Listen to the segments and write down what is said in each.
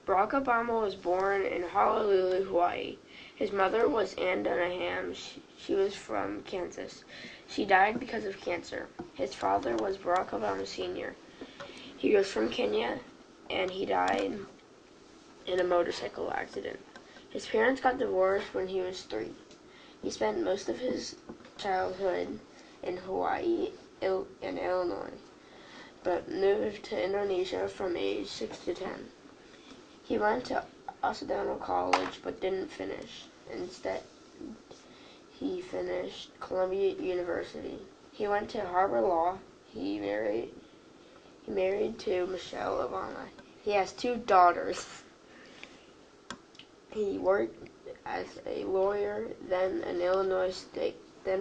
Barack Obama was born in Honolulu, Hawaii. His mother was Ann Dunham. She was from Kansas. She died because of cancer. His father was Barack Obama Sr. He was from Kenya, and he died in a motorcycle accident. His parents got divorced when he was 3. He spent most of his childhood in Hawaii and Illinois, but moved to Indonesia from age 6 to 10. He went to Occidental College but didn't finish. Instead, he finished Columbia University. He went to Harvard Law. He married to Michelle Obama. He has 2 daughters. He worked as a lawyer, then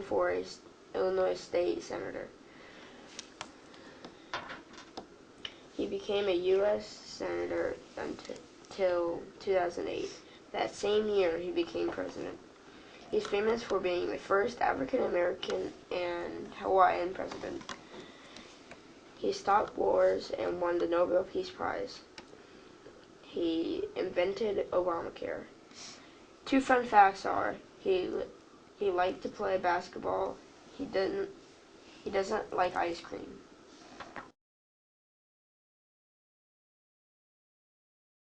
for a Illinois State Senator. He became a U.S. Senator until 2008. That same year, he became president. He's famous for being the first African American and Hawaiian president. He stopped wars and won the Nobel Peace Prize. He invented Obamacare. 2 fun facts are he liked to play basketball. He doesn't like ice cream.